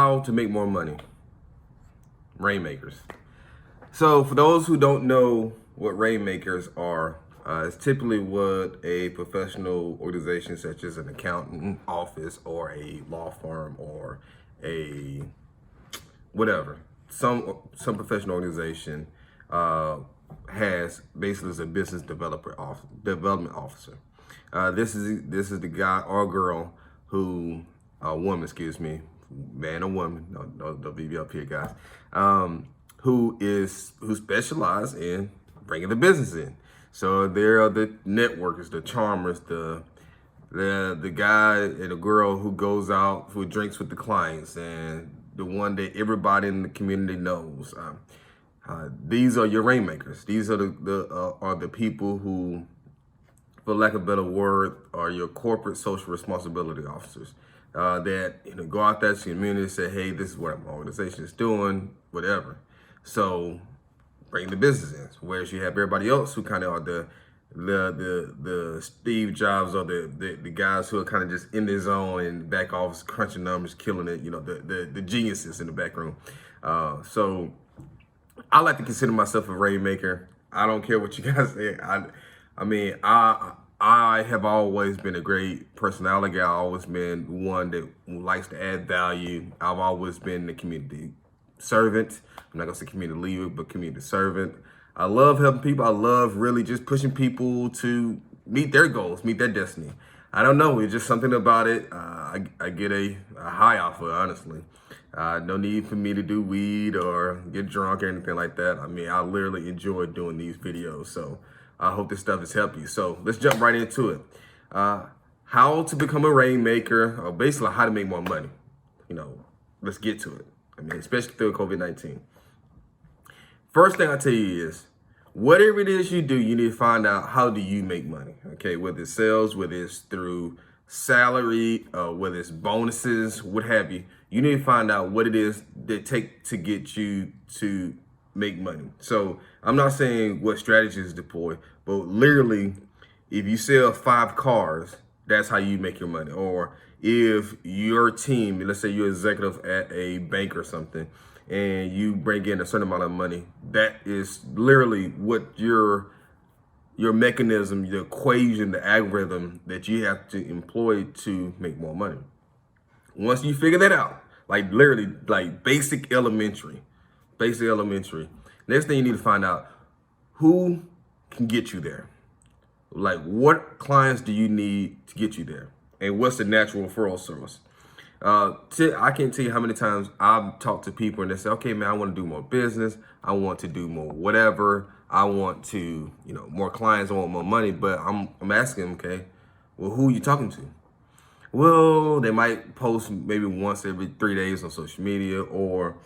how to make more money. Rainmakers. So for those who don't know what rainmakers are, it's typically what a professional organization such as an accountant office or a law firm or a whatever, some professional organization has basically as a business development officer. This is the guy or girl who, woman, excuse me, man or woman, don't be up here, guys, who specialize in bringing the business in. So there are the networkers, the charmers, the guy and the girl who goes out, who drinks with the clients, and the one that everybody in the community knows. These are your rainmakers. These are the people who, for lack of a better word, are your corporate social responsibility officers. That go out there to the community and say, hey, this is what my organization is doing, whatever. So bring the business in. Whereas you have everybody else who kind of are the Steve Jobs or the guys who are kind of just in their zone and back office, crunching numbers, killing it, the geniuses in the back room. So I like to consider myself a rainmaker. I don't care what you guys say. I have always been a great personality. I've always been one that likes to add value. I've always been the community servant. I'm not gonna say community leader, but community servant. I love helping people. I love really just pushing people to meet their goals, meet their destiny. I don't know, it's just something about it. I get a high off of it, honestly. No need for me to do weed or get drunk or anything like that. I literally enjoy doing these videos. So I hope this stuff has helped you. So let's jump right into it. How to become a rainmaker, or basically how to make more money. Let's get to it. Especially through COVID-19. First thing I tell you is, whatever it is you do, you need to find out how do you make money. Okay, whether it's sales, whether it's through salary, whether it's bonuses, what have you. You need to find out what it is that take to get you to make money. So I'm not saying what strategies deploy, but literally, if you sell 5 cars, that's how you make your money. Or if your team, let's say you're an executive at a bank or something, and you bring in a certain amount of money, that is literally what your mechanism, your equation, the algorithm that you have to employ to make more money. Once you figure that out, like literally, like basic elementary, next thing you need to find out, who can get you there? Like, what clients do you need to get you there? And what's the natural referral source? I can't tell you how many times I've talked to people and they say, okay, man, I want to do more business. I want to do more whatever. I want to, more clients. I want more money. But I'm asking them, okay, well, who are you talking to? Well, they might post maybe once every 3 days on social media, or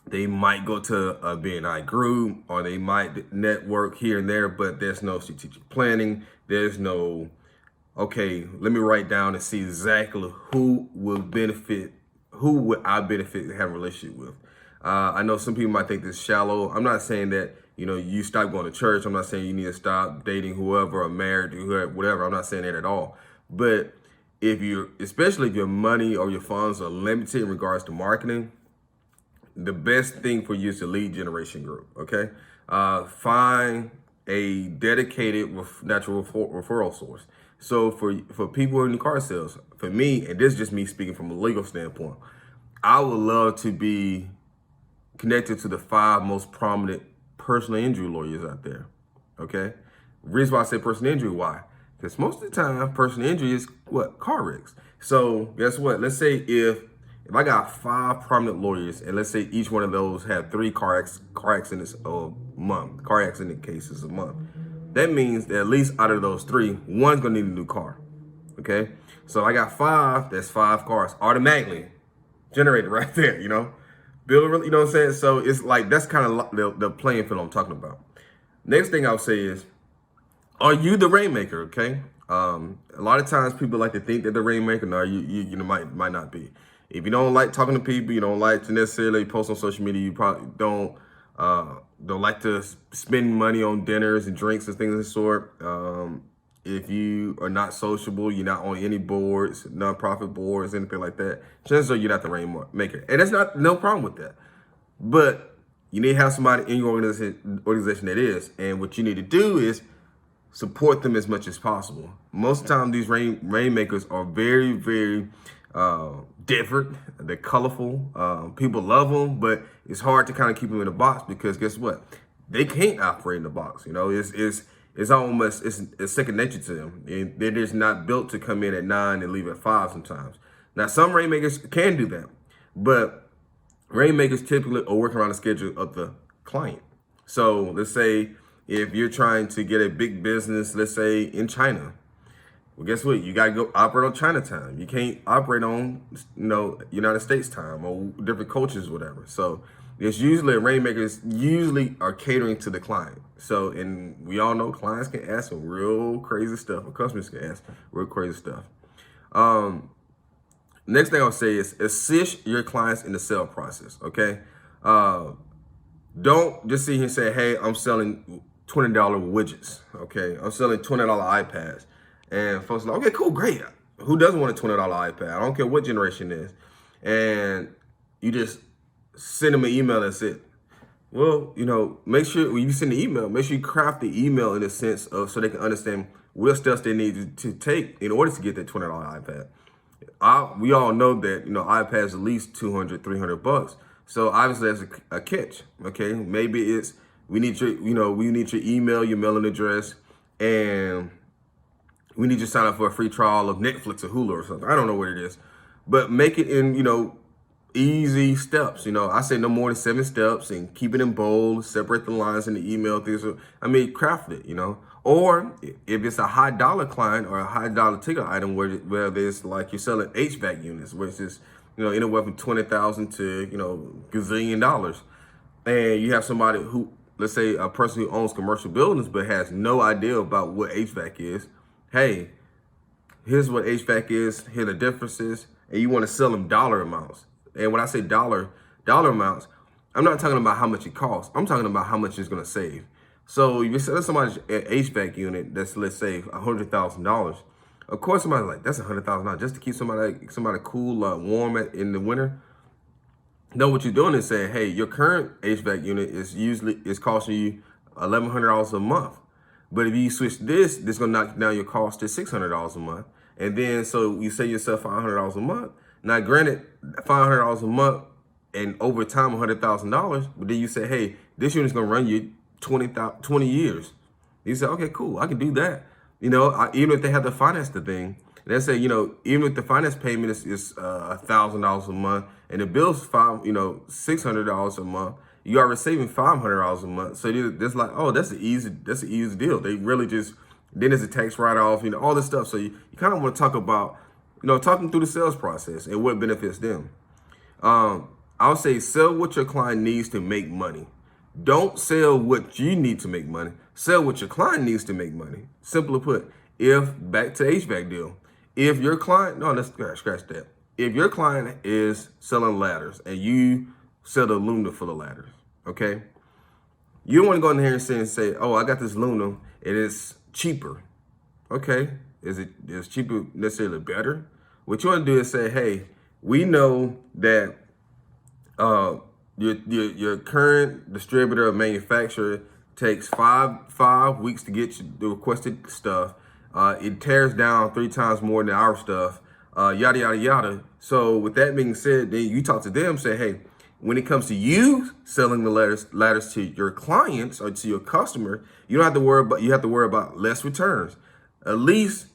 they might go to a BNI group, or they might network here and there, but there's no strategic planning. There's no, okay, let me write down and see exactly who would I benefit to have a relationship with. I know some people might think this is shallow. I'm not saying that, you stop going to church. I'm not saying you need to stop dating whoever or married to whoever, whatever. I'm not saying that at all. But especially if your money or your funds are limited in regards to marketing, the best thing for you is a lead generation group, okay? Find a dedicated natural referral source. So for people in the car sales, for me, and this is just me speaking from a legal standpoint, I would love to be connected to the 5 most prominent personal injury lawyers out there, okay? The reason why I say personal injury, why? Because most of the time, personal injury is what? Car wrecks. So guess what? Let's say if I got 5 prominent lawyers, and let's say each one of those have 3 car accidents a month, car accident cases a month, that means that at least out of those 3, one's gonna need a new car, okay? So I got 5, that's 5 cars automatically generated right there, Build, what I'm saying? So it's like, that's kind of the playing field I'm talking about. Next thing I'll say is, are you the rainmaker, okay? A lot of times people like to think that the rainmaker, no, you might not be. If you don't like talking to people, you don't like to necessarily post on social media, you probably don't like to spend money on dinners and drinks and things of the sort. if you are not sociable, you're not on any boards, nonprofit boards, anything like that, chances are you're not the rainmaker. And that's not no problem with that. But you need to have somebody in your organization that is. And what you need to do is support them as much as possible. Most of the time, these rainmakers are very, very different. They're colorful. People love them, but it's hard to kind of keep them in a box because guess what? They can't operate in the box. You know, it's almost it's second nature to them. And they're just not built to come in at 9 and leave at 5 sometimes. Now, some rainmakers can do that, but rainmakers typically are working around the schedule of the client. So let's say if you're trying to get a big business, let's say in China, well, guess what? You got to go operate on China time. You can't operate on, United States time or different cultures or whatever. So it's usually rainmakers usually are catering to the client. So, and we all know clients can ask some real crazy stuff, or customers can ask real crazy stuff. Next thing I'll say is assist your clients in the sale process, okay? Don't just sit here and say, hey, I'm selling $20 widgets, okay? I'm selling $20 iPads. And folks are like, okay, cool, great. Who doesn't want a $20 iPad? I don't care what generation it is. And you just send them an email and say, well, make sure when you send the email, make sure you craft the email in the sense of so they can understand what steps they need to take in order to get that $20 iPad. We all know that, iPads at least $200, $300. So obviously that's a catch. Okay. Maybe it's, we need your email, your mailing address, and we need you to sign up for a free trial of Netflix or Hulu or something. I don't know what it is, but make it in, easy steps. I say no more than 7 steps and keep it in bold, separate the lines in the email. Craft it, Or if it's a high dollar client or a high dollar ticket item where there's like you're selling HVAC units, which is, anywhere from $20,000 to, gazillion dollars. And you have somebody who, let's say a person who owns commercial buildings, but has no idea about what HVAC is. Hey, here's what HVAC is, here are the differences, and you want to sell them dollar amounts. And when I say dollar amounts, I'm not talking about how much it costs. I'm talking about how much it's going to save. So if you're selling somebody an HVAC unit that's, let's say, $100,000, of course somebody's like, that's $100,000 just to keep somebody cool, warm in the winter. No, what you're doing is saying, hey, your current HVAC unit is costing you $1,100 a month. But if you switch this gonna knock down your cost to $600 a month. And then so you save yourself $500 a month. Now, granted, $500 a month and over time $100,000, but then you say, hey, this unit's gonna run you 20 years. You say, okay, cool, I can do that. Even if they have to finance the thing, let's say, even if the finance payment is $1,000 a month and the bill's $600 a month, you are receiving $500 a month. So it's like, oh, that's an easy deal. They really just, then there's a tax write-off, all this stuff. So you kind of want to talk about, talking through the sales process and what benefits them. I'll say sell what your client needs to make money. Don't sell what you need to make money. Sell what your client needs to make money. Simply put, back to HVAC deal, if your client, no, let's scratch that. If your client is selling ladders and you sell the aluminum for the ladders, okay? You don't want to go in here and say, oh, I got this aluminum, it is cheaper. Okay, is cheaper necessarily better? What you want to do is say, hey, we know that your current distributor or manufacturer takes five weeks to get you the requested stuff. It tears down 3 times more than our stuff, yada, yada, yada. So with that being said, then you talk to them, say, hey, when it comes to you selling the ladders to your clients or to your customer, you have to worry about less returns, at least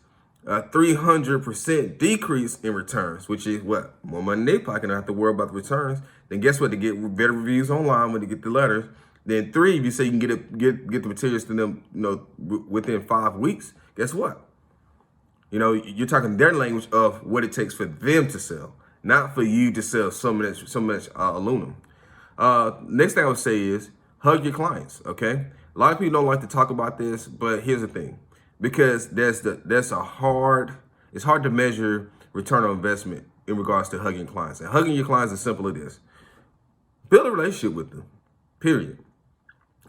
a 300% decrease in returns, which is what? More money in their pocket. Don't have to worry about the returns. Then guess what? They get better reviews online when they get the letters. Then 3, if you say you can get the materials to them, within 5 weeks, guess what? You're talking their language of what it takes for them to sell, not for you to sell so much aluminum. Next thing I would say is hug your clients. Okay, a lot of people don't like to talk about this, but here's the thing, because it's hard to measure return on investment in regards to hugging clients. And hugging your clients is simple as this: build a relationship with them. Period.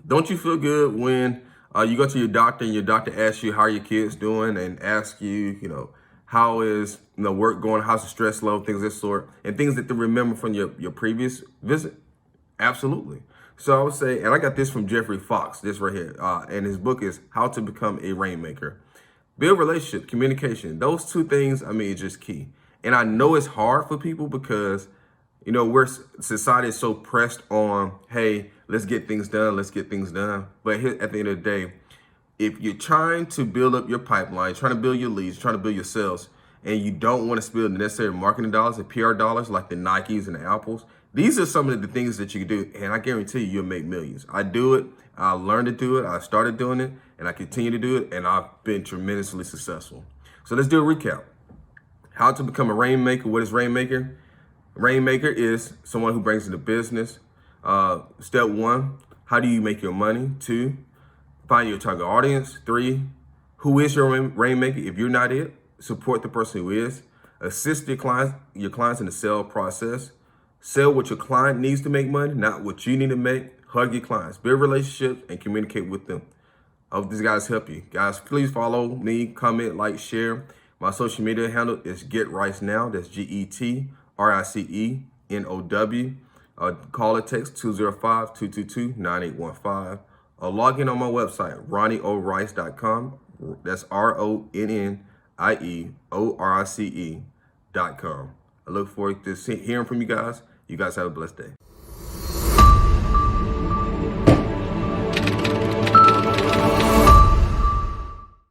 Don't you feel good when You go to your doctor and your doctor asks you how are your kids doing and asks you, how is work going, how's the stress level, things of this sort, and things that they remember from your previous visit. Absolutely. So I would say, and I got this from Jeffrey Fox, this right here, and his book is How to Become a Rainmaker. Build relationship, communication. Those two things, I mean, it's just key. And I know it's hard for people because, society is so pressed on, hey, let's get things done, let's get things done. But here, at the end of the day, if you're trying to build up your pipeline, trying to build your leads, trying to build your sales, and you don't want to spend the necessary marketing dollars and PR dollars like the Nikes and the Apples, these are some of the things that you can do. And I guarantee you, you'll make millions. I do it. I learned to do it. I started doing it and I continue to do it. And I've been tremendously successful. So let's do a recap. How to become a rainmaker. What is rainmaker? Rainmaker is someone who brings in the business. Step one, how do you make your money? 2, find your target audience. 3, who is your rainmaker? If you're not it, support the person who is. Assist your clients in the sale process. Sell what your client needs to make money, not what you need to make. Hug your clients, build relationships, and communicate with them. I hope these guys help you. Guys, please follow me, comment, like, share. My social media handle is Get Rice Now. That's GETRICENOW. Call or text 205-222-9815. Or log in on my website, ronnieorice.com. That's RONNIEORICE.com. I look forward to hearing from you guys. You guys have a blessed day.